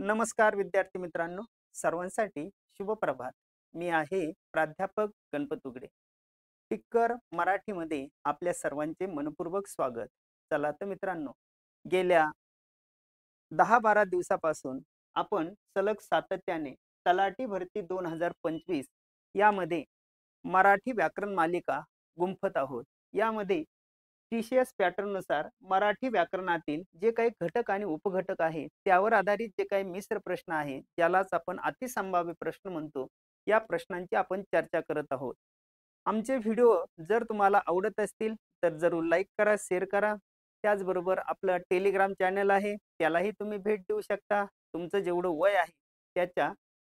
नमस्कार विद्यार्थी मित्रांनो, सर्वांसाठी शुभ प्रभात. मी आहे प्राध्यापक गणपत उगडे. टिक्कर मराठीमध्ये आपल्या सर्वांचे मनपूर्वक स्वागत. चला तर मित्रांनो, गेल्या 10-12 दिवसापासून आपण सलग सातत्याने तलाठी भरती 2025 यामध्ये मराठी व्याकरण मालिका गुंफत आहोत. यामध्ये टीसीएस पॅटर्ननुसार मराठी व्याकरणातील जे काही घटक आणि उपघटक आहेत त्यावर आधारित जे काही मिश्र प्रश्न आहे ज्यालाच आपण अतिसंभाव्य प्रश्न म्हणतो, या प्रश्नांची आपण चर्चा करत आहोत. आमचे व्हिडिओ जर तुम्हाला आवडत असतील तर जरूर लाईक करा, शेअर करा. त्याचबरोबर आपलं टेलिग्राम चॅनल आहे, त्यालाही तुम्ही भेट देऊ शकता. तुमचं जेवढं वय आहे त्याच्या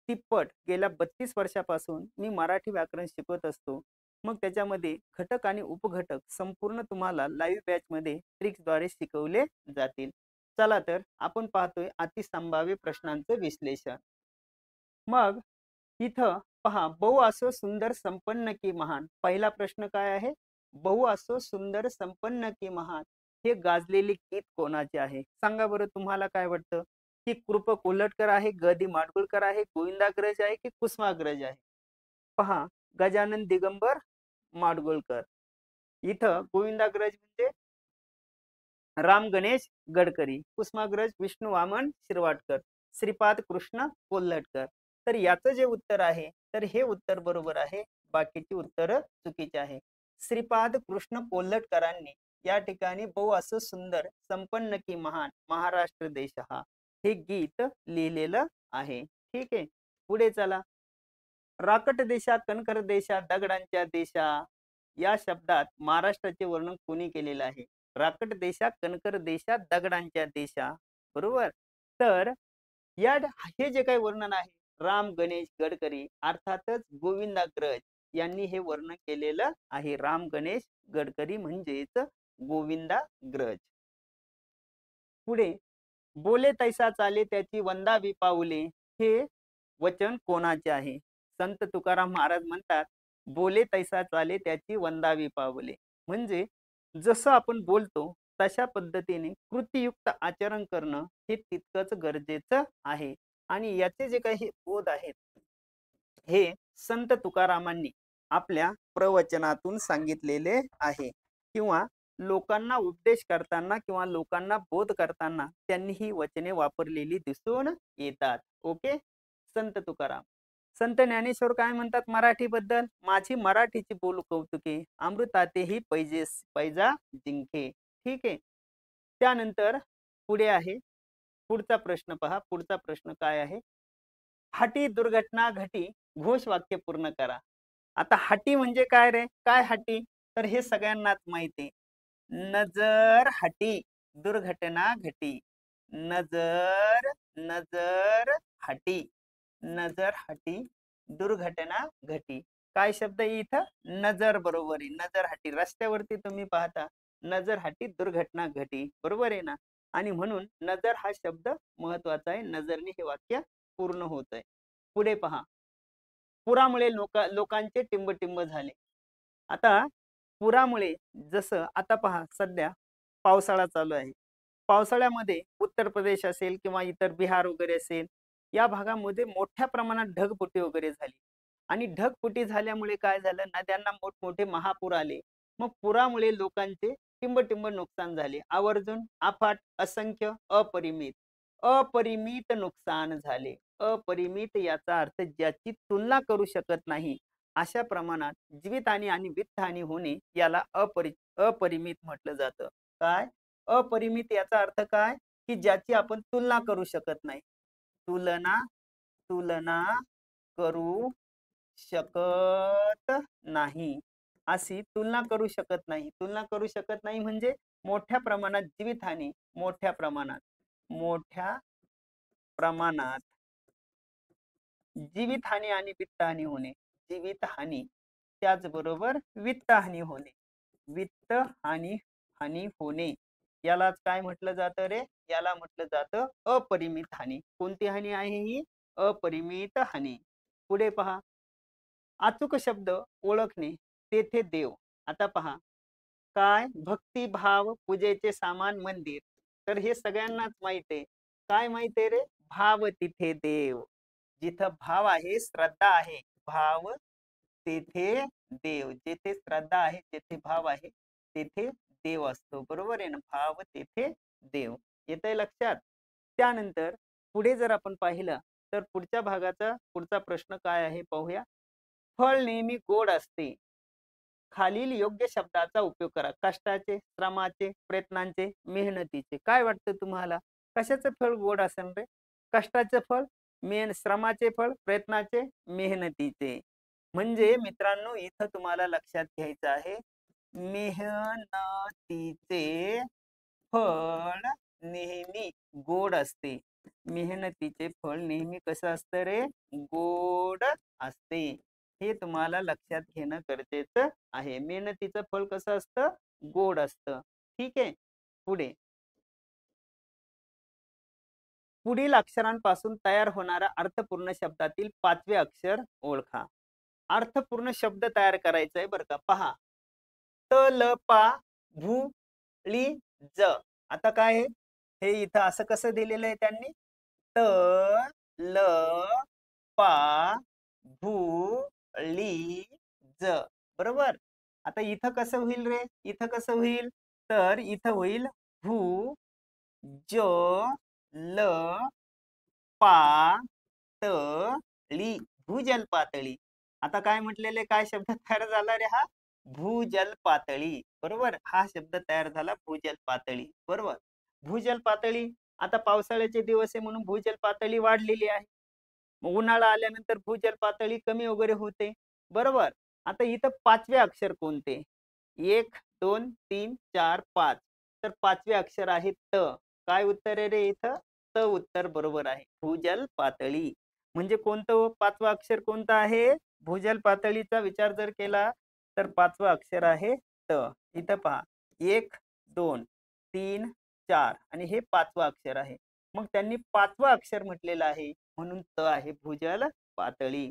तिप्पट गेल्या 32 वर्षापासून मी मराठी व्याकरण शिकवत असतो. मग त्याच्यामध्ये घटक आणि उपघटक संपूर्ण तुम्हाला लाईव्ह बॅचमध्ये ट्रिक्सद्वारे शिकवले जातील. चला तर आपण पाहतोय अतिसंभाव्य प्रश्नांचं विश्लेषण. मग इथं पहा, बहु असो सुंदर संपन्न की महान. पहिला प्रश्न काय आहे? बहु असो सुंदर संपन्न की महान हे गाजलेले गीत कोणाचे आहे? सांगा बरं, तुम्हाला काय वाटतं की कृप कोल्हटकर आहे, ग दि माडगुळकर आहे, गोविंदाग्रज आहे की कुसुमाग्रज आहे? पहा, गजानन दिगंबर माडगुळकर. इथं गोविंदाग्रज म्हणजे राम गणेश गडकरी, कुसुमाग्रज विष्णू वामन शिरवाडकर, श्रीपाद कृष्ण कोल्हटकर. तर याचं जे उत्तर आहे तर हे उत्तर बरोबर आहे, बाकीची उत्तर चुकीची आहे. श्रीपाद कृष्ण कोल्हटकरांनी या ठिकाणी बहु असं सुंदर संपन्न की महान महाराष्ट्र देश हा हे गीत लिहिलेलं आहे. ठीक आहे, पुढे चला. राकट देशा कणकर देशा दगडांच्या देशा या शब्दात महाराष्ट्राचे वर्णन कोणी केलेलं आहे? राकट देशा कणकर देशा दगडांच्या देशा, बरोबर. तर हे जे काही वर्णन आहे राम गणेश गडकरी अर्थातच गोविंदाग्रज यांनी हे वर्णन केलेलं आहे. राम गणेश गडकरी म्हणजेच गोविंदाग्रज. पुढे, बोले तैसा चाले त्याची वंदावी पाऊले हे वचन कोणाचे आहे? संत तुकाराम महाराज म्हणतात, बोले तैसा चाले त्याची वंदावी पाऊले. म्हणजे जसं आपण बोलतो तशा पद्धतीने कृतीयुक्त आचरण करणं हे तितकंच गरजेचं आहे. आणि याचे जे काही बोध आहेत हे संत तुकारामांनी आपल्या प्रवचनातून सांगितलेले आहे, किंवा लोकांना उपदेश करताना किंवा लोकांना बोध करताना त्यांनी ही वचने वापरलेली दिसून येतात. ओके, संत तुकाराम. संत ज्ञानेश्वर काय म्हणतात मराठी बद्दल? माझी मराठीची बोलू कौतुके, अमृतातेही पैजा जिंके. ठीक आहे. त्यानंतर पुढे आहे, पुढचा प्रश्न पहा. पुढचा प्रश्न काय आहे? हाटी दुर्घटना घटी घोष वाक्य पूर्ण करा. आता हाटी म्हणजे काय रे? काय हाटी? तर हे सगळ्यांनाच माहिती. नजर हाटी दुर्घटना घटी. नजर नजर हाटी, नजर हाटी दुर्घटना घटी. काय शब्द आहे इथं? नजर, बरोबर आहे. नजर हाटी, रस्त्यावरती तुम्ही पाहता नजर हाटी दुर्घटना घटी, बरोबर आहे ना. आणि म्हणून नजर हा शब्द महत्वाचा आहे. नजरने हे वाक्य पूर्ण होत आहे. पुढे पहा, पुरामुळे लोकांचे टिंबटिंब झाले. आता पुरामुळे जसं आता पहा, सध्या पावसाळा चालू आहे. पावसाळ्यामध्ये उत्तर प्रदेश असेल किंवा इतर बिहार वगैरे असेल, या भागामध्ये मोठ्या प्रमाणात ढगफुटी वगैरे झाली. आणि ढगफुटी झाल्यामुळे काय झालं, नद्यांना मोठमोठे महापूर आले. मग पुरामुळे लोकांचे टिंबटिंब नुकसान झाले. आवर्जून, अफाट, असंख्य, अपरिमित. अपरिमित नुकसान झाले. अपरिमित याचा अर्थ ज्याची तुलना करू शकत नाही अशा प्रमाणात जीवितहानी आणि वित्तहानी होणे याला अपरिमित म्हटलं जातं. काय? अपरिमित याचा अर्थ काय? की ज्याची आपण तुलना करू शकत नाही. तुलना तुलना करू शकत नाही, अशी तुलना करू शकत नाही. तुलना करू शकत नाही म्हणजे मोठ्या प्रमाणात जीवितहानी, मोठ्या प्रमाणात जीवितहानी आणि वित्तहानी होणे. जीवितहानी त्याचबरोबर वित्तहानी होणे. वित्तहानी होणे यालाच काय म्हटलं जातं रे? याला म्हटलं जातं अपरिमित हानी. कोणती हानी आहे ही? अपरिमित हानी. पुढे पहा, अचूक शब्द ओळखणे तेथे देव. आता पहा, काय? भक्तिभाव पूजेचे सामान मंदिर. तर हे सगळ्यांनाच माहित आहे. काय माहित आहे रे? भाव तिथे देव. जिथं भाव आहे, श्रद्धा आहे, भाव तेथे देव. जेथे श्रद्धा आहे, जेथे भाव आहे, तेथे देव असतो. बरोबर आहे ना? भाव तेथे देव. येतंय लक्षात? त्यानंतर पुढे जर आपण पाहिलं तर पुढच्या भागाचा पुढचा प्रश्न काय आहे पाहूया. फळ नेहमी गोड असते. खालील योग्य शब्दाचा उपयोग करा. कष्टाचे, श्रमाचे, प्रयत्नांचे, मेहनतीचे. काय वाटतं तुम्हाला? कशाचं फळ गोड असेल रे? कष्टाचं फळ, श्रमाचे फळ, प्रयत्नाचे, मेहनतीचे. म्हणजे मित्रांनो इथं तुम्हाला लक्षात घ्यायचं आहे, मेहनतीचे फळ नेहमी गोड असते. मेहनतीचे फळ नेहमी कसं असतं रे? गोड असते. हे तुम्हाला लक्षात घेणं गरजेचं आहे. मेहनतीचं फळ कसं असतं? गोड असतं. ठीक आहे. पुढे पुढील अक्षरांपासून तयार होणारा अर्थपूर्ण शब्दातील 5वे अक्षर ओळखा. अर्थपूर्ण शब्द तयार करायचा आहे बरं का. पहा, त ल पा भू ली ज. आता काय आहे हे इथं असं कसं दिलेलं आहे त्यांनी? त ल पा भू ली ज. बरोबर. आता इथं कसं होईल रे? इथं कसं होईल? तर इथं होईल भू ज ल पा त ली. भूजल पातळी. आता काय म्हटलेले, काय शब्द तयार झाला रे? हा भूजल पातळी. बरोबर. हा शब्द तयार झाला भूजल पातळी. बरोबर. भूजल पातळी. आता पावसाळ्याचे दिवस आहे म्हणून भूजल पातळी वाढलेली आहे. मग उन्हाळा आल्यानंतर भूजल पातळी कमी वगैरे होते. बरोबर. आता इथं 5वे अक्षर कोणते? 1 2 3 4 5. तर 5वे अक्षर आहे त. काय उत्तर आहे रे इथं? त उत्तर बरोबर आहे. भूजल पातळी. म्हणजे कोणतं 5वं अक्षर कोणतं आहे? भूजल पातळीचा विचार जर केला तर 5वं अक्षर आहे त. इथं पहा 1 2 3 4 आणि हे 5वं अक्षर आहे. मग त्यांनी 5वं अक्षर म्हटलेलं आहे म्हणून त आहे भूजल पातळी.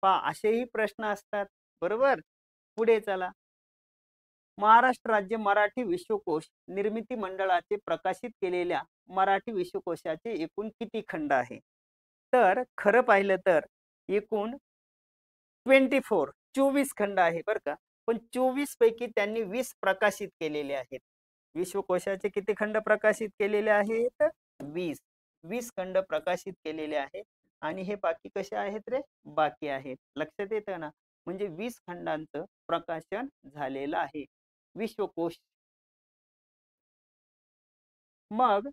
पहा असेही प्रश्न असतात. बरोबर. पुढे चला. महाराष्ट्र राज्य मराठी विश्वकोश निर्मिती मंडळाचे प्रकाशित केलेल्या मराठी विश्वकोशाचे एकूण किती खंड आहे? तर खरं पाहिलं तर एकूण 24 खंड आहे बरं का. पण 24 पैकी त्यांनी 20 प्रकाशित केलेले आहेत. विश्वकोशाचे किती खंड प्रकाशित केलेले आहेत? 20 खंड प्रकाशित केलेले आहेत. आणि हे बाकी कसे आहेत रे? बाकी आहेत. लक्षात येतं ना? म्हणजे 20 खंडांचं प्रकाशन झालेलं आहे विश्वकोश. मग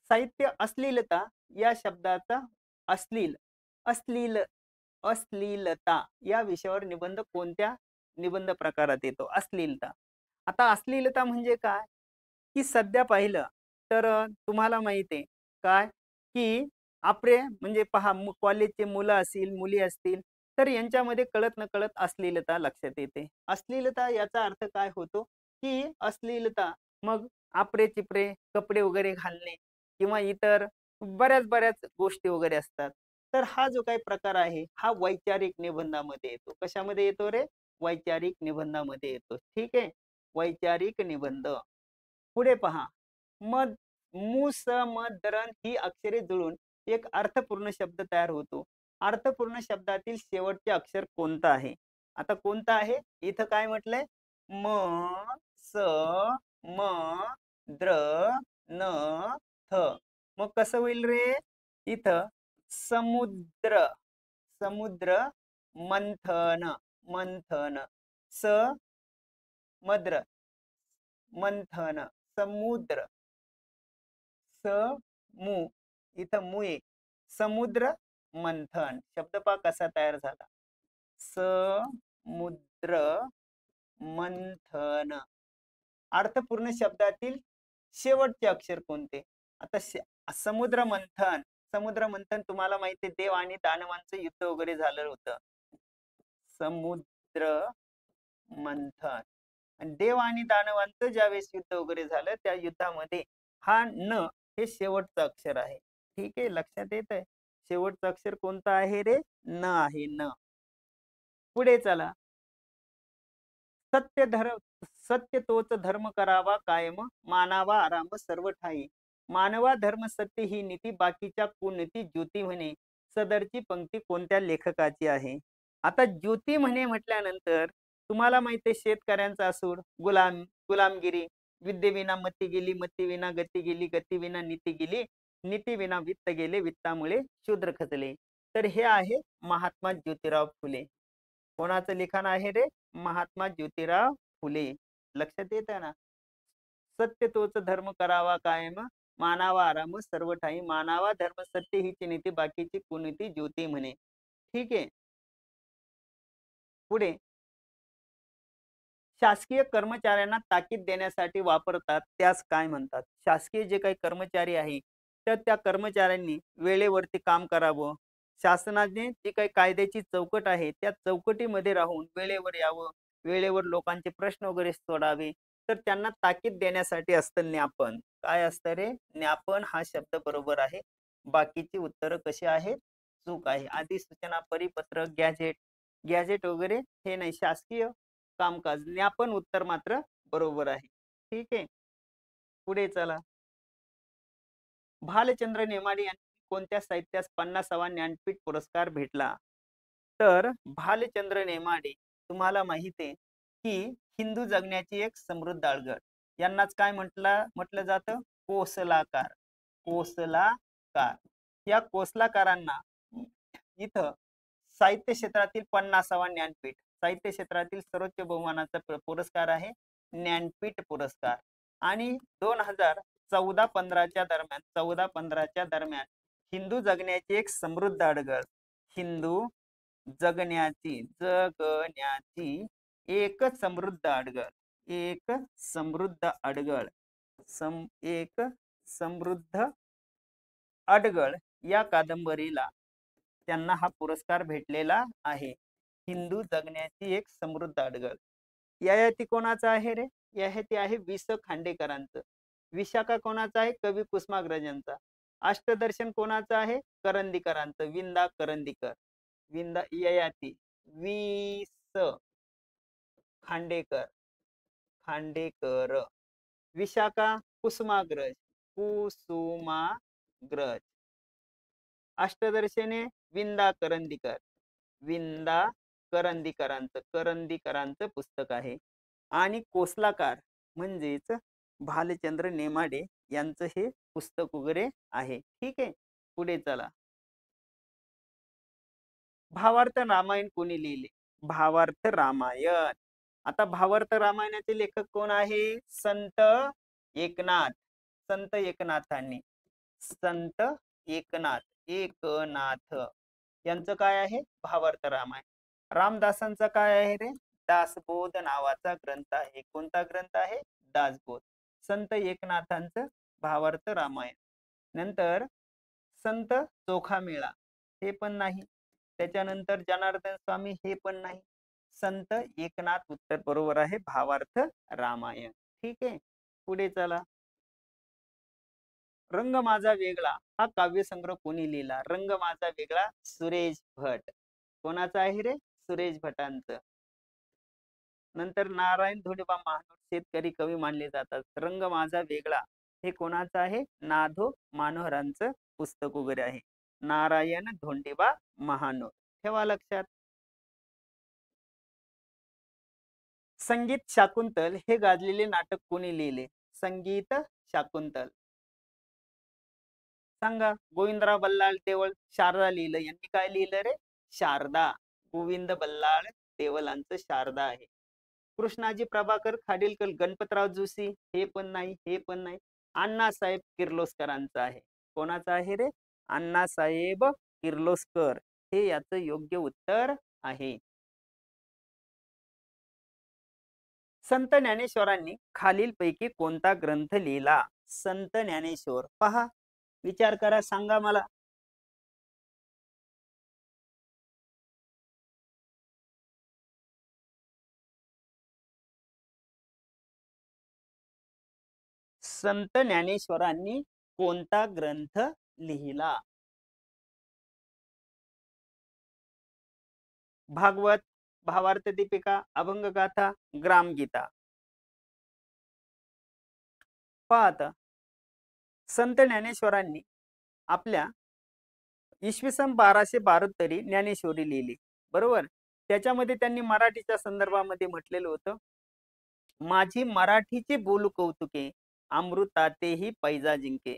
साहित्य अश्लीलता या शब्दाचा अश्लील अश्लील अश्लीलता या विषयावर निबंध कोणत्या निबंध प्रकारात येतो? अश्लीलता. आता अश्लीलता म्हणजे काय? की सध्या पाहिलं तर तुम्हाला माहिती आहे काय की म्हणजे पहा कॉलेजचे मुलं असतील, मुली असतील, तर यांच्यामध्ये कळत नकळत अश्लीलता लक्षात येते. अश्लीलता याचा अर्थ काय होतो? की अश्लीलता मग आपरे चिपरे कपडे वगैरे घालणे किंवा इतर बऱ्याच गोष्टी वगैरे असतात. तर हा जो काही प्रकार आहे हा वैचारिक निबंधामध्ये येतो. कशामध्ये येतो रे? वैचारिक निबंधामध्ये येतो. ठीक आहे. वैचारिक निबंध. पुढे पहा. मद मु स म दरण ही अक्षरे जुळून एक अर्थपूर्ण शब्द तयार होतो. अर्थपूर्ण शब्दातील शेवटचे अक्षर कोणतं आहे? आता कोणतं आहे? इथं काय म्हटलंय? म स म द्र न थ. मग कसं होईल रे? इथं समुद्र समुद्र मंथन मंथन समुद्र मंथन समुद्र मु. इथं मु आहे. समुद्र मंथन. शब्द पहा कसा तयार झाला. समुद्र मंथन. अर्थपूर्ण शब्दातील शेवटचे अक्षर कोणते? आता समुद्र मंथन. समुद्र मंथन तुम्हाला माहिती आहे देव आणि दानवांचं युद्ध वगैरे झालं होतं. समुद्र मंथन. आणि देव आणि दानवांचं ज्यावेळेस युद्ध वगैरे झालं त्या युद्धामध्ये हा न हे शेवटचं अक्षर आहे. ठीक आहे. लक्षात येत आहे? शेवटचं अक्षर कोणतं आहे रे? न आहे. न. पुढे चला. सत्य तोच धर्म करावा कायम मानावा आराम सर्व ठाई. मानवा धर्म सत्य ही नीती बाकीच्या कुनीती ज्योती म्हणे. सदरची पंक्ती कोणत्या लेखकाची आहे? आता ज्योती म्हणे म्हटल्यानंतर तुम्हाला माहिती आहे शेतकऱ्यांचा सूड, गुलामगिरी, विद्येविना मती गेली, मतीविना गती गेली, गतीविना नीती गेली, नीतीविना वित्त गेले, वित्तामुळे शूद्र खचले. तर हे आहे महात्मा ज्योतिराव फुले. कोणाचं लिखाण आहे रे? महात्मा ज्योतिराव फुले. लक्षात येतं ना? सत्य तोच धर्म करावा कायम, मानावा आराम सर्व ठाई, मानावा धर्म सत्य हीच नीती बाकीची कुनीती ज्योती म्हणे. ठीक आहे. पुढे शासकीय कर्मचाऱ्यांना ताकीद देण्यासाठी वापरतात त्यास काय म्हणतात? शासकीय जे काही कर्मचारी आहे तर त्या कर्मचाऱ्यांनी वेळेवरती काम करावं. शासनाने जी काही कायद्याची चौकट आहे त्या चौकटीमध्ये राहून वेळेवर यावं, वेळेवर लोकांचे प्रश्न वगैरे सोडावे. तर त्यांना ताकीद देण्यासाठी असतं ज्ञापन. काय असतं रे? ज्ञापन हा शब्द बरोबर आहे. बाकीची उत्तरं कशी आहेत? चूक आहे. अधिसूचना, परिपत्र, गॅझेट, गॅझेट वगैरे हे नाही. शासकीय कामकाज, ज्ञापन उत्तर मात्र बरोबर आहे. ठीक आहे. पुढे चला. भालचंद्र नेमाडे यांनी कोणत्या साहित्यास 50वा ज्ञानपीठ पुरस्कार भेटला? तर भालचंद्र नेमाडे तुम्हाला माहिती आहे की हिंदू जगण्याची एक समृद्ध अडगळ, यांनाच काय म्हटलं जातं? कोसलाकार. कोसलाकार. या कोसलाकारांना इथं साहित्य क्षेत्रातील 50वा ज्ञानपीठ, साहित्य क्षेत्रातील सर्वोच्च बहुमानाचा पुरस्कार आहे ज्ञानपीठ पुरस्कार. आणि 2014-15च्या दरम्यान, 14-15च्या दरम्यान हिंदू जगण्याची एक समृद्ध अडगळ, हिंदू जगण्याची एक समृद्ध अडगळ, एक समृद्ध अडगळ, एक समृद्ध अडगळ या कादंबरीला त्यांना हा पुरस्कार भेटलेला आहे. हिंदू जगण्याची एक समृद्ध अडगळ. ययाती कोणाचा आहे रे? ययाती आहे वि स खांडेकरांचं. विशाखा कोणाचा आहे? कवी कुसुमाग्रजांचा. अष्टदर्शन कोणाचं आहे? करंदीकरांचं, विंदा करंदीकर. विंदा ययाती वि स खांडेकर, खांडेकर. विशाखा कुसुमाग्रज, कुसुमाग्रज. अष्टदर्शने विंदा करंदीकर, विंदा करंदीकरांचं, करंदीकरांचं पुस्तक आहे. आणि कोसलाकार म्हणजेच भालचंद्र नेमाडे यांचं हे पुस्तक वगैरे आहे. ठीक आहे. पुढे चला. भावार्थ रामायण कोणी लिहिले? भावार्थ रामायण. आता भावार्थ रामायणाचे लेखक कोण आहे? संत एकनाथ, संत एकनाथांनी, संत एकनाथ, एकनाथ यांचं काय आहे? भावार्थ रामायण. रामदासांचा काय आहे रे? दासबोध नावाचा ग्रंथ आहे. कोणता ग्रंथ आहे? दासबोध. संत एकनाथांचं भावार्थ रामायण. नंतर संत चोखामेळा हे पण नाही. त्याच्यानंतर जनार्दन स्वामी हे पण नाही. संत एकनाथ उत्तर बरोबर आहे. भावार्थ रामायण. ठीक आहे. पुढे चला. रंग माझा वेगळा हा काव्यसंग्रह कोणी लिहिला? रंग माझा वेगळा सुरेश भट. कोणाचा आहे रे? सुरेश भटांचं. नंतर नारायण धोंडोबा महानोर शेतकरी कवी मानले जातात. रंग माझा वेगळा हे कोणाचं आहे? नाधो मानोहरांचं पुस्तक वगैरे आहे. नारायण धोंडोबा महानोर. ठेवा लक्षात. संगीत शाकुंतल हे गाजलेले नाटक कोणी लिहिले? संगीत शाकुंतल सांगा. गोविंदराव बल्लाळ देवळ शारदा लिहिलं. यांनी काय लिहिलं रे? शारदा. गोविंद बल्लाळ देवलांचं शारदा आहे. कृष्णाजी प्रभाकर खाडीलकर, गणपतराव जोशी हे पण नाही, हे पण नाही. अण्णासाहेब किर्लोस्करांचं आहे. कोणाचं आहे रे? अण्णासाहेब किर्लोस्कर हे याचं योग्य उत्तर आहे. संत ज्ञानेश्वरांनी खालीलपैकी कोणता ग्रंथ लिहिला? संत ज्ञानेश्वर. पहा, विचार करा, सांगा मला. संत ज्ञानेश्वरांनी कोणता ग्रंथ लिहिला? भागवत, भावार्थ दीपिका, अभंगगाथा, ग्रामगीता. पाहता संत ज्ञानेश्वरांनी आपल्या इसवी सन 1272 ज्ञानेश्वरी लिहिली, बरोबर. त्याच्यामध्ये त्यांनी मराठीच्या संदर्भामध्ये म्हटलेलं होतं, माझी मराठीची बोलू कौतुके, अमृतातेही पैजा जिंके.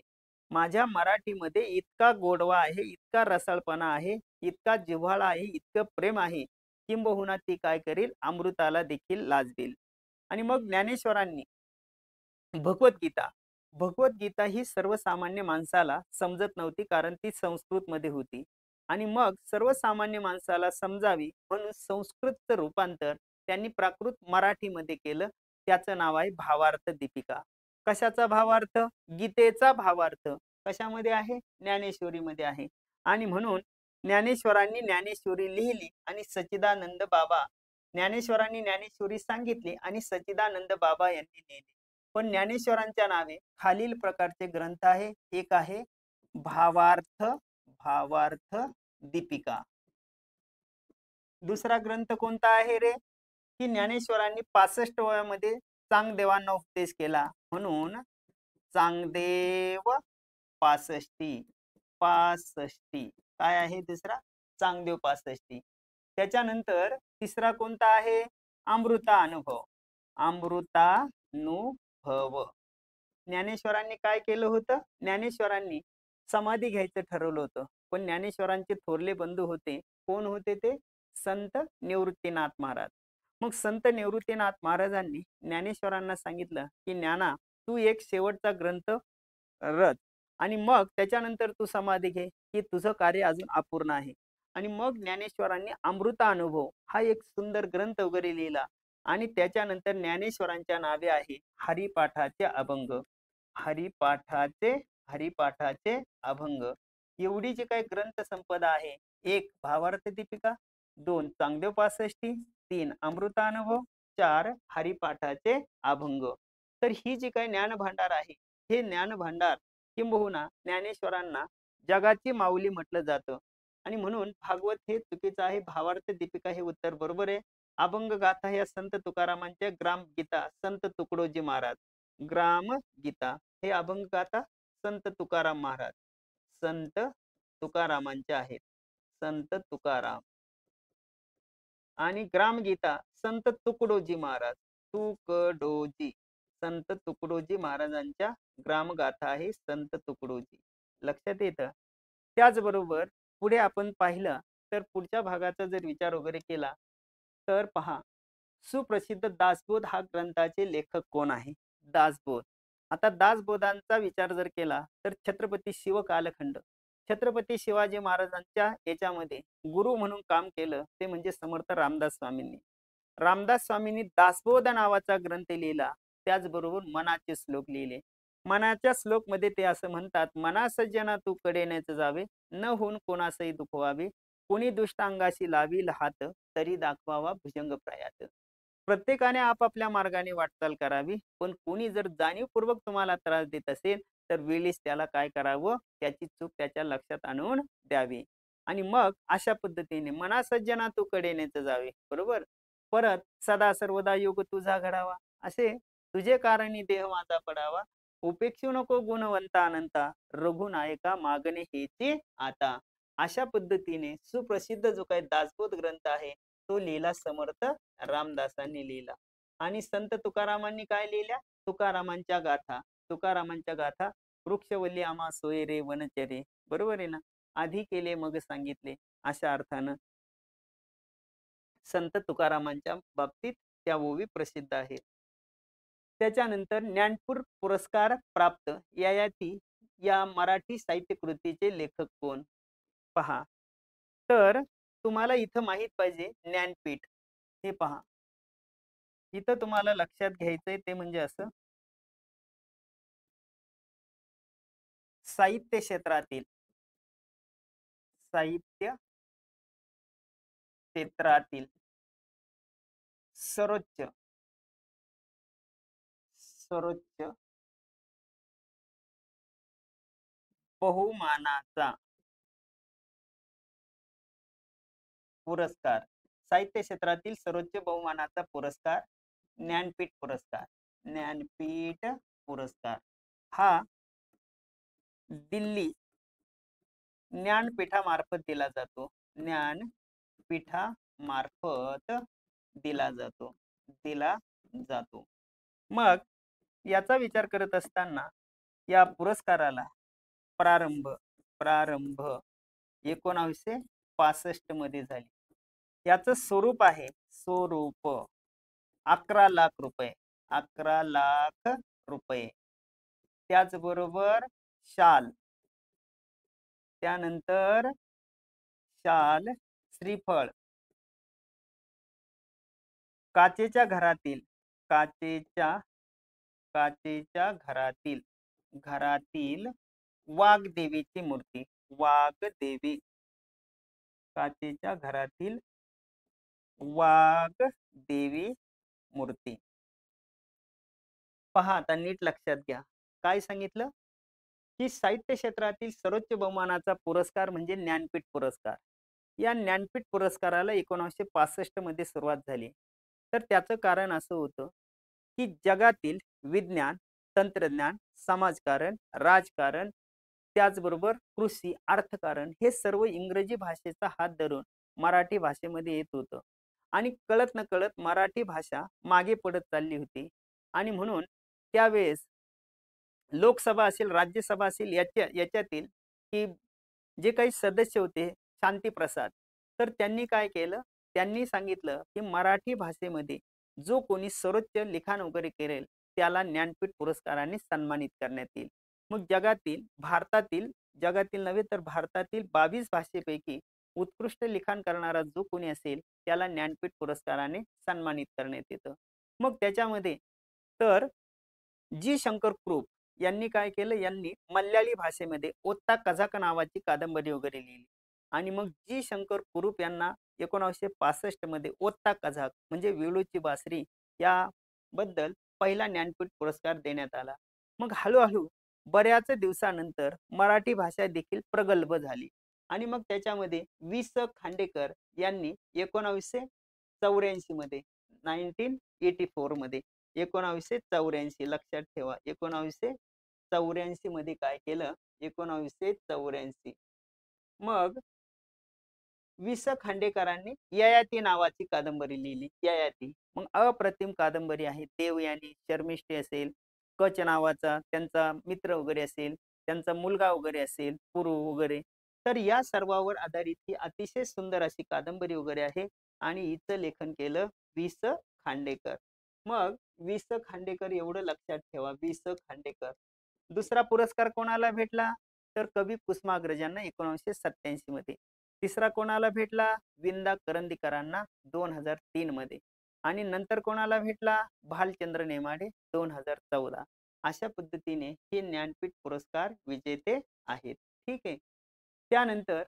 माझ्या मराठीमध्ये इतका गोडवा आहे, इतका रसाळपणा आहे, इतका जिव्हाळा आहे, इतकं प्रेम आहे, किंबहुना ती काय करेल, अमृताला देखील लाजवेल. आणि मग ज्ञानेश्वरांनी भगवद्गीता भगवद्गीता ही सर्वसामान्य माणसाला समजत नव्हती, कारण ती संस्कृतमध्ये होती. आणि मग सर्वसामान्य माणसाला समजावी म्हणून संस्कृतचं रूपांतर त्यांनी प्राकृत मराठीमध्ये केलं. त्याचं नाव आहे भावार्थ दीपिका. कशाचा भावार्थ? गीतेचा भावार्थ. कशामध्ये आहे? ज्ञानेश्वरीमध्ये आहे. आणि म्हणून ज्ञानेश्वरांनी ज्ञानेश्वरी लिहिली आणि सच्चिदानंद बाबा, ज्ञानेश्वरांनी ज्ञानेश्वरी सांगितली आणि सच्चिदानंद बाबा यांनी लिहिली. पण ज्ञानेश्वरांच्या नावे खालील प्रकारचे ग्रंथ आहे. एक आहे भावार्थ भावार्थ दीपिका. दुसरा ग्रंथ कोणता आहे रे? की ज्ञानेश्वरांनी 65 वयामध्ये चांगदेवांना उपदेश केला, म्हणून चांगदेव पासष्टी. पासष्टी काय आहे? दुसरा चांगदेव पासष्टी. त्याच्यानंतर तिसरा कोणता आहे? अमृता अनुभव. अमृतानुभव. ज्ञानेश्वरांनी काय केलं होतं? ज्ञानेश्वरांनी समाधी घ्यायचं ठरवलं होतं, पण ज्ञानेश्वरांचे थोरले बंधू होते. कोण होते ते? संत निवृत्तीनाथ महाराज. मग संत निवृत्तीनाथ महाराजांनी ज्ञानेश्वरांना सांगितलं की ज्ञाना, तू एक शेवटचा ग्रंथ रच आणि मग त्याच्यानंतर तू समाधी घे, की तुझं कार्य अजून अपूर्ण आहे. आणि मग ज्ञानेश्वरांनी अमृता अनुभव हा एक सुंदर ग्रंथ वगैरे लिहिला. आणि त्याच्यानंतर ज्ञानेश्वरांच्या नावे आहे हरिपाठाचे अभंग. हरिपाठाचे हरिपाठाचे अभंग. एवढी जी काही ग्रंथ संपदा आहे, एक भावार्थ दीपिका, दोन चांगदेव पासष्टी, तीन अमृतानुभव, चार हरिपाठाचे अभंग. तर ही जी काही ज्ञान भांडार आहे, हे ज्ञान भांडार किंबहुना ज्ञानेश्वरांना जगाची माऊली म्हटलं जातं. आणि म्हणून भागवत हे चुकीचं आहे, भावार्थ दीपिका हे उत्तर बरोबर आहे. अभंग गाथा या संत तुकारामांच्या, ग्राम गीता संत तुकडोजी महाराज. ग्राम गीता हे अभंग गाथा संत तुकाराम महाराज, संत तुकारामांचे आहेत. संत तुकाराम. आणि ग्रामगीता संत तुकडोजी महाराज. तुकडोजी, संत तुकडोजी महाराजांच्या ग्रामगाथा आहे संत तुकडोजी. लक्षात येतं. त्याचबरोबर पुढे आपण पाहिलं तर पुढच्या भागाचा जर विचार वगैरे केला तर पहा, सुप्रसिद्ध दासबोध हा ग्रंथाचे लेखक कोण आहे? दासबोध. आता दासबोधांचा विचार जर केला तर छत्रपती शिव कालखंड, छत्रपती शिवाजी महाराजांच्या याच्यामध्ये गुरु म्हणून काम केलं ते म्हणजे समर्थ रामदास स्वामींनी. रामदास स्वामींनी दासबोध नावाचा ग्रंथ लिहिला. त्याचबरोबर मनाचे श्लोक लिहिले. मनाच्या श्लोक मध्ये ते असं म्हणतात, मना सज्जना तू कडेनेच जावे, न होऊन कोणासही दुखवावे, कोणी दुष्ट अंगाशी लावील हात, तरी दाखवावा भुजंग प्रयात. प्रत्येकाने आपापल्या मार्गाने वाटचाल करावी, पण कोणी जर जाणीवपूर्वक तुम्हाला त्रास देत असेल तर वेळीच त्याला काय करावं, त्याची चूक त्याच्या लक्षात आणून द्यावी. आणि मग अशा पद्धतीने मना सज्जना तू कडेनेच जावे, बरोबर. परत सदा सर्वदा योग तुझा घडावा, असे तुझे कारणी देह माझा पडावा, उपेक्षू नको गुणवंता अनंता, रघुनायका मागणे हेचे आता. अशा पद्धतीने सुप्रसिद्ध जो काही दासबोध ग्रंथ आहे तो लिहिला समर्थ रामदासांनी लिहिला. आणि संत तुकारामांनी काय लिहिल्या? तुकारामांच्या गाथा. तुकारामांच्या गाथा वृक्षवल्ली आम्हा सोय रे वनचरे, बरोबर आहे ना. आधी केले मग सांगितले, अशा अर्थानं संत तुकारामांच्या बाबतीत त्या ओवी प्रसिद्ध आहेत. त्याच्यानंतर ज्ञानपूर पुरस्कार प्राप्त ययाती या मराठी साहित्य कृतीचे लेखक कोण? पहा, तर तुम्हाला इथं माहित पाहिजे ज्ञानपीठ. हे पहा, इथं तुम्हाला लक्षात घ्यायचंय ते म्हणजे असं, साहित्य क्षेत्रातील, साहित्य क्षेत्रातील सर्वोच्च सर्वोच्च बहुमानाचा पुरस्कार, साहित्य क्षेत्रातील सर्वोच्च बहुमानाचा पुरस्कार ज्ञानपीठ पुरस्कार. ज्ञानपीठ पुरस्कार हा दिल्ली ज्ञानपीठामार्फत दिला जातो. ज्ञानपीठामार्फत दिला जातो. दिला जातो. मग याचा विचार करत असताना या पुरस्काराला प्रारंभ प्रारंभ 1965 मध्ये झाली. याचं स्वरूप आहे, स्वरूप 11 लाख रुपये. 11 लाख रुपये. त्याचबरोबर शाल, त्यानंतर शाल, श्रीफळ, काचेच्या घरातील काचेच्या काचेच्या घरातील वाघदेवीची मूर्ती. वाघदेवी, काचेच्या घरातील वाघदेवी मूर्ती. पहा आता नीट लक्षात घ्या. काय सांगितलं की साहित्य क्षेत्रातील सर्वोच्च बहुमानाचा पुरस्कार म्हणजे ज्ञानपीठ पुरस्कार. या ज्ञानपीठ पुरस्काराला 1965 मध्ये सुरुवात झाली. तर त्याचं कारण असं होतं की जगातील विज्ञान, तंत्रज्ञान, समाजकारण, राजकारण, त्याचबरोबर कृषी, अर्थकारण हे सर्व इंग्रजी भाषेचा हात धरून मराठी भाषेमध्ये येत होतं. आणि कळत नकळत मराठी भाषा मागे पडत चालली होती. आणि म्हणून त्यावेळेस लोकसभा असेल, राज्यसभा असेल, याच्यातील की जे काही सदस्य होते शांतीप्रसाद, तर त्यांनी काय केलं, त्यांनी सांगितलं की मराठी भाषेमध्ये जो कोणी सर्वोच्च लिखाण वगैरे करेल त्याला ज्ञानपीठ पुरस्काराने सन्मानित करण्यात येईल. मग जगातील नव्हे तर भारतातील 22 भाषेपैकी उत्कृष्ट लिखाण करणारा जो कोणी असेल त्याला ज्ञानपीठ पुरस्काराने सन्मानित करण्यात येतं. मग त्याच्यामध्ये तर जी शंकर क्रूप यांनी काय केलं, यांनी मल्याळी भाषेमध्ये ओत्ता कझाक नावाची कादंबरी वगैरे लिहिली. आणि मग जी शंकर कुरूप यांना 1965 मध्ये ओत्ता कझाक म्हणजे वेळूची बासरी याबद्दल पहिला ज्ञानपीठ पुरस्कार देण्यात आला. मग हळूहळू बऱ्याच दिवसानंतर मराठी भाषा देखील प्रगल्भ झाली. आणि मग त्याच्यामध्ये वि. स. खांडेकर यांनी 1984 मध्ये 1984 मध्ये 1984 लक्षात ठेवा, 1984 मध्ये काय केलं, 1984 मग वि. स. खांडेकरांनी ययाती नावाची कादंबरी लिहिली. ययाती मग अप्रतिम कादंबरी आहे. देवयानी, शर्मिष्ठी असेल, कच नावाचा त्यांचा मित्र वगैरे असेल, त्यांचा मुलगा वगैरे असेल, पुरू वगैरे, तर या सर्वावर आधारित ही अतिशय सुंदर अशी कादंबरी वगैरे आहे. आणि हिचं लेखन केलं वि. स. खांडेकर. मग वि. स. खांडेकर एवढं लक्षात ठेवा, वि. स. खांडेकर. दुसरा पुरस्कार कोणाला भेटला, तर कवी कुसुमाग्रजांना 1987 मध्ये. तिसरा कोणाला भेटला, विंदा करंदीकरांना 2003 मध्ये. आणि नंतर कोणाला भेटला, भालचंद्र नेमाडे 2014. अशा पद्धतीने हे ज्ञानपीठ पुरस्कार विजेते आहेत. ठीक आहे. त्यानंतर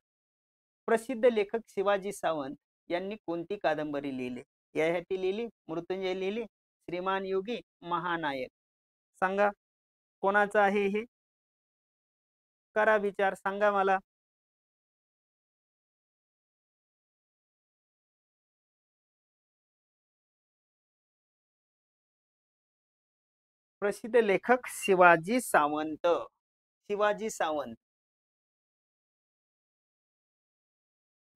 प्रसिद्ध लेखक शिवाजी सावंत यांनी कोणती कादंबरी लिहिली, ययाती लिहिली, मृत्युंजय लिहिली, श्रीमान योगी, महानायक. सांगा कोणाचं आहे हे, करा विचार, सांगा मला. प्रसिद्ध लेखक शिवाजी सावंत. शिवाजी सावंत.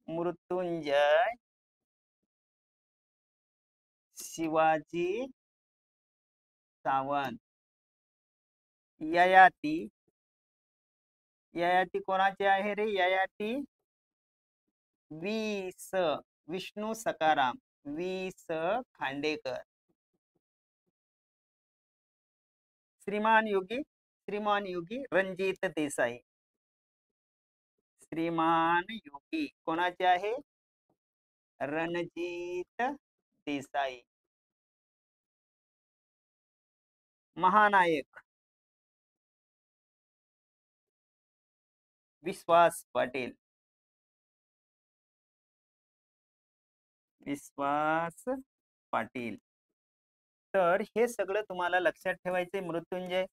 मृत्युंजय, शिवाजी सावंत. ययाती, ययाती कोणाची आहे रे, ययाती वि. स. विष्णू सखाराम, वि. स. खांडेकर. श्रीमान योगी, श्रीमान योगी रणजित देसाई. श्रीमान योगी कोणाचे आहे, रणजित देसाई. महानायक विश्वास पाटील. विश्वास पाटील. तर हे सगळं तुम्हाला लक्षात ठेवायचे. मृत्युंजय,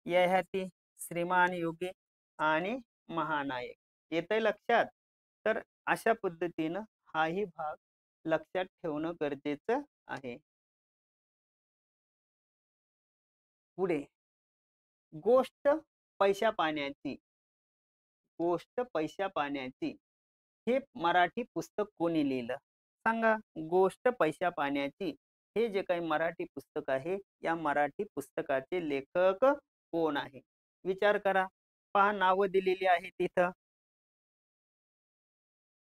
ययाती, श्रीमान योगी आणि महानायक. येतंय लक्षात. तर अशा पद्धतीनं हाही भाग लक्षात ठेवणं गरजेचं आहे. पुढे गोष्ट पैशा पाण्याची. गोष्ट पैशा पाण्याची हे मराठी पुस्तक कोणी लिहिलं? सांगा. गोष्ट पैशा पाण्याची हे जे काही मराठी पुस्तक आहे, या मराठी पुस्तकाचे लेखक कोण आहे? विचार करा. पहा, नावं दिलेली आहे तिथं.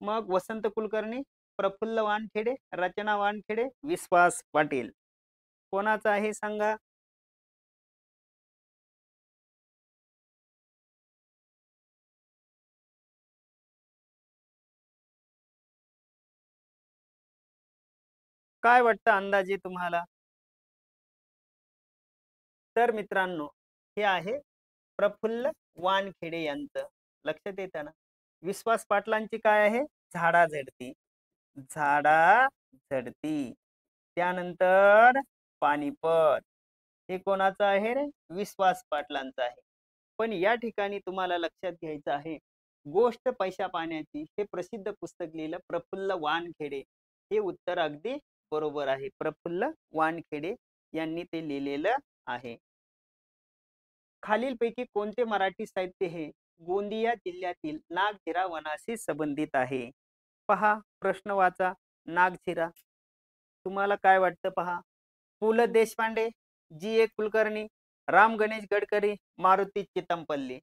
मग वसंत कुलकर्णी, प्रफुल्ल वानखेडे, रचना वानखेडे, विश्वास पाटील. कोणाचं आहे सांगा? काय वाटतं अंदाजे तुम्हाला? तर मित्रांनो, हे आहे प्रफुल्ल वानखेडे यांचं. लक्षात येतं ना? विश्वास पाटलांची काय आहे? झाडा झडती. झाडा झडती. त्यानंतर पानिपत. हे कोणाचं आहे रे? विश्वास पाटलांचं आहे. पण या ठिकाणी तुम्हाला लक्षात घ्यायचं आहे, गोष्ट पैशा पाण्याची हे प्रसिद्ध पुस्तक लिहिलं प्रफुल्ल वानखेडे. हे उत्तर अगदी बरोबर आहे. प्रफुल्ल वानखेडे यांनी ते लिहिलेलं आहे. खालीलपैकी कोणते मराठी साहित्य हे गोंदिया जिल्ह्यातील नागझिरा वनाशी संबंधित आहे? पहा, प्रश्न वाचा. नागझिरा. तुम्हाला काय वाटतं पहा? पु ल देशपांडे, जी ए कुलकर्णी, राम गणेश गडकरी, मारुती चितमपल्ली.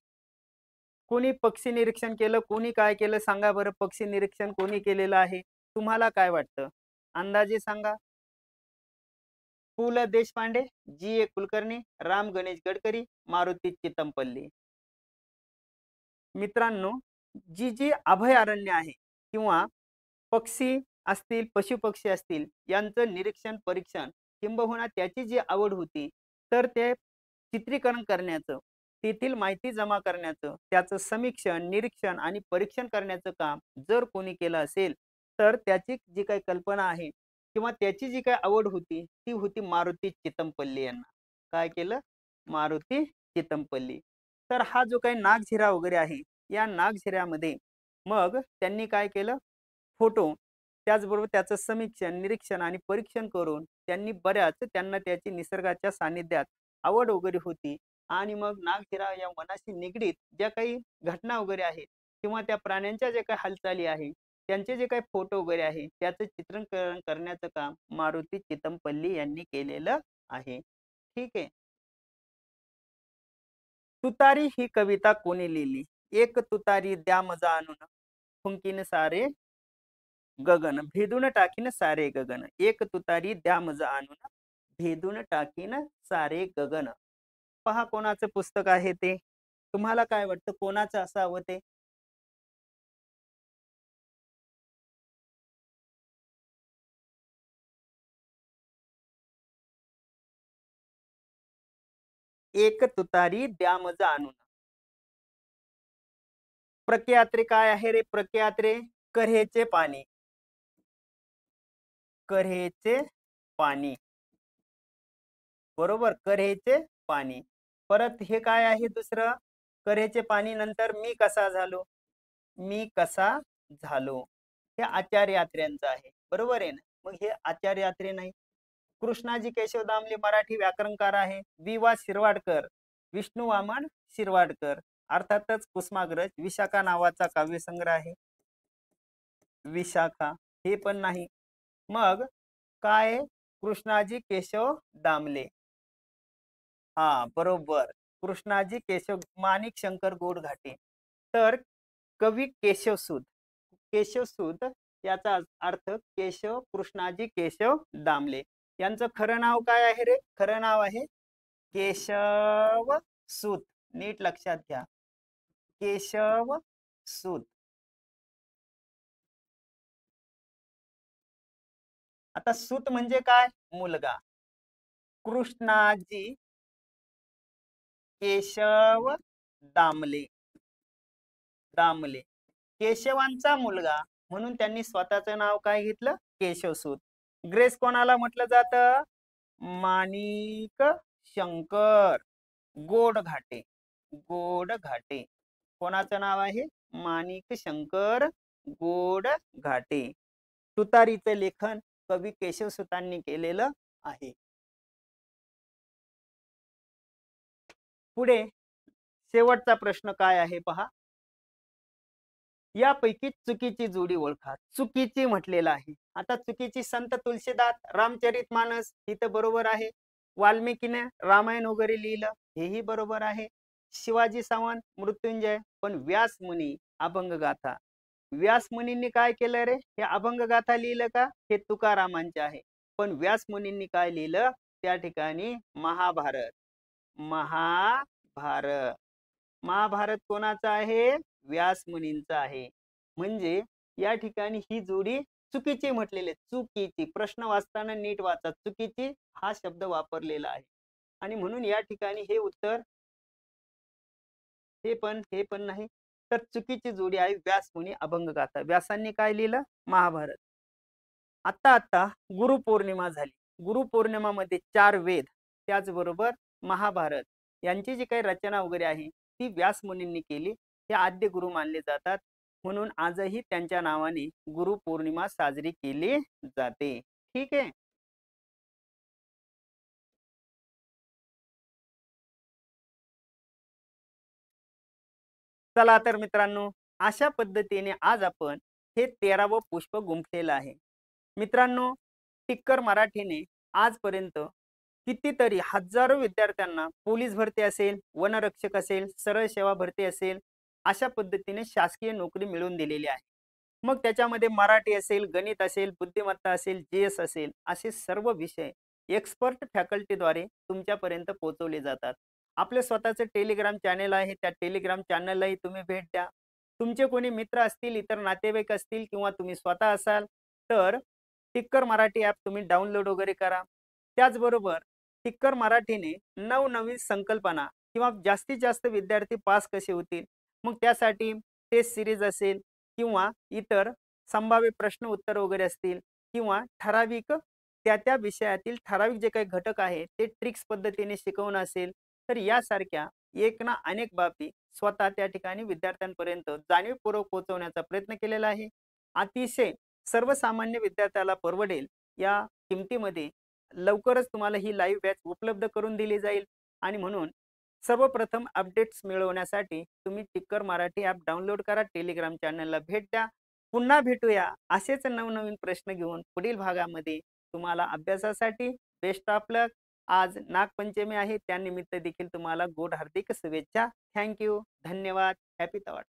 कोणी पक्षी निरीक्षण केलं, कोणी काय केलं सांगा बरं? पक्षी निरीक्षण कोणी केलेलं आहे? तुम्हाला काय वाटतं? अंदाजे सांगा. पु ल देशपांडे, जी ए कुलकर्णी, राम गणेश गडकरी, मारुती चितमपल्ली. मित्रांनो, जी जी अभयारण्य आहे किंवा पक्षी असतील, पशुपक्षी असतील, यांचं निरीक्षण, परीक्षण किंबहुना त्याची जी आवड होती, तर ते चित्रीकरण करण्याचं, तेथील माहिती जमा करण्याचं, त्याचं समीक्षण, निरीक्षण आणि परीक्षण करण्याचं काम जर कोणी केलं असेल, तर त्याची जी काही कल्पना आहे किंवा त्याची जी काही आवड होती, ती होती मारुती चितमपल्ली यांना. काय केलं? मारुती चितमपल्ली. तर हा जो काही नागझिरा वगैरे आहे, या नागझिऱ्यामध्ये मग त्यांनी काय केलं? फोटो, त्याचबरोबर त्याचं समीक्षण, निरीक्षण आणि परीक्षण करून त्यांनी त्यांना त्याची निसर्गाच्या सानिध्यात आवड वगैरे होती आणि मग नागझिरा या वनाशी निगडीत ज्या काही घटना वगैरे आहेत किंवा त्या प्राण्यांच्या ज्या काही हालचाली आहे, त्यांचे जे काही फोटो वगैरे आहे, त्याचं चित्रीकरण करण्याचं काम मारुती चितमपल्ली यांनी केलेलं आहे. ठीक आहे. तुतारी ही कविता कोणी लिहिली? एक तुतारी द्या मजा आणून, फुंकीन सारे गगन, भेदून टाकीन सारे गगन. एक तुतारी द्या मज आणून, भेदून टाकीन सारे गगन. पहा, कोणाचं पुस्तक आहे ते? तुम्हाला काय वाटतं कोणाचं असावं ते? एक तुतारी द्या मज आणून. प्रख्यात्रे काय आहे रे? प्रख्यात्रे कऱ्हेचे पाणी. कऱ्हेचे पाणी. बरोबर, कऱ्हेचे पाणी. परत हे काय आहे दुसरं? कऱ्हेचे पाणी नंतर मी कसा झालो. मी कसा झालो. हे आचार्य यात्रेंचं आहे. बरोबर आहे ना? मग हे आचार्य यात्रे नाही. कृष्णाजी केशव दामले मराठी व्याकरणकार आहे. वि वा शिरवाडकर, विष्णू वामन शिरवाडकर. अर्थातच कुसुमाग्रज, विशाखा नावाचा काव्यसंग्रह आहे. विशाखा हे पण नाही. मग काय? कृष्णाजी केशव दामले. हा, बरोबर. कृष्णाजी केशव माणिक शंकर गोडघाटे. तर कवी केशवसूत. केशवसूत याचा अर्थ केशव कृष्णाजी केशव दामले. यांचं खरं नाव काय आहे रे? खरं नाव आहे केशव सूत. नीट लक्षात घ्या. केशव सूत. आता सूत म्हणजे काय? मुलगा. कृष्णाजी केशव दामले. दामले केशवांचा मुलगा म्हणून त्यांनी स्वतःचं नाव काय घेतलं? केशवसूत. ग्रेस कोणाला म्हटलं जातं? माणिक शंकर गोडघाटे. गोडघाटे कोणाचं नाव आहे? माणिक शंकर गोडघाटे. तुतारीचं लेखन कवी केशवसूतांनी केलेलं आहे. पुढे शेवटचा प्रश्न काय आहे पहा. यापैकी चुकीची जोडी ओळखा. चुकीची म्हटलेलं आहे. आता चुकीची संत तुलसीदास रामचरितमानस ही तर बरोबर आहे. वाल्मिकीने रामायण वगैरे लिहिलं हेही बरोबर आहे. शिवाजी सावंत मृत्युंजय, पण व्यास मुनी अभंगगाथा. व्यास मुनींनी काय केलं रे? हे अभंगगाथा लिहिलं का? हे तुकारामांचे आहे. पण व्यास मुनींनी काय लिहिलं? त्या ठिकाणी महाभारत. महाभारत. महाभारत कोणाचं आहे? व्यास मुनींचा आहे. म्हणजे या ठिकाणी ही जोडी चुकीची म्हटलेली आहे. चुकीची. प्रश्न वाचताना नीट वाचा. चुकीची हा शब्द वापरलेला आहे. आणि म्हणून या ठिकाणी हे उत्तर हे पण नाही. तर चुकीची जोडी आहे व्यास मुनी अभंगगाथा. व्यासांनी काय लिहिलं? महाभारत. आता गुरुपौर्णिमा झाली. गुरुपौर्णिमामध्ये 4 वेद त्याचबरोबर महाभारत यांची जी काही रचना वगैरे आहे ती व्यास मुनींनी केली. हे आद्य गुरु मानले जातात. म्हणून आजही त्यांच्या नावाने गुरुपौर्णिमा साजरी केली जाते. ठीक आहे. चला तर मित्रांनो, अशा पद्धतीने आज आपण हे 13वं पुष्प गुंफलेलं आहे. मित्रांनो, टिक्कर मराठीने आजपर्यंत कितीतरी हजारो विद्यार्थ्यांना पोलीस भरती असेल, वनरक्षक असेल, सरळ सेवा भरती असेल, अशा पद्धतीने शासकीय नोकरी मिळवून दिलेली आहे. मग त्याच्यामध्ये मराठी असेल, गणित असेल, बुद्धिमत्ता असेल, जीएस असेल, असे सर्व विषय एक्सपर्ट फॅकल्टीद्वारे तुमच्यापर्यंत पोहोचवले जातात. आपले स्वतःचे टेलिग्राम चॅनेल आहे. त्या टेलिग्राम चॅनललाही तुम्ही भेट द्या. तुमचे कोणी मित्र असतील, इतर नातेवाईक असतील किंवा तुम्ही स्वतः असाल तर टिक्कर मराठी ॲप तुम्ही डाउनलोड वगैरे करा. त्याचबरोबर टिक्कर मराठीने नवनवीन संकल्पना किंवा जास्तीत जास्त विद्यार्थी पास कसे होतील, मग त्यासाठी टेस्ट सिरीज असेल किंवा इतर संभाव्य प्रश्न उत्तर वगैरे असतील किंवा ठराविक त्या विषयातील ठराविक जे काही घटक आहे ते ट्रिक्स पद्धतीने शिकवणं असेल, तर यासारख्या एक ना अनेक बाबी स्वतः त्या ठिकाणी विद्यार्थ्यांपर्यंत जाणीवपूर्वक पोहोचवण्याचा प्रयत्न केलेला आहे. अतिशय सर्वसामान्य विद्यार्थ्याला परवडेल या किमतीमध्ये लवकरच तुम्हाला ही लाईव्ह बॅच उपलब्ध करून दिली जाईल. आणि म्हणून सर्वप्रथम अपडेट्स मिळवण्यासाठी तुम्ही टिक्कर मराठी ॲप डाउनलोड करा. टेलिग्राम चॅनलला भेट द्या. पुन्हा भेटूया असेच नवनवीन प्रश्न घेऊन पुढील भागामध्ये. तुम्हाला अभ्यासासाठी बेस्ट ऑफ लक. आज नागपंचमी आहे, त्यानिमित्त देखील तुम्हाला गोड हार्दिक शुभेच्छा. Thank you. धन्यवाद. हॅपी तवाड.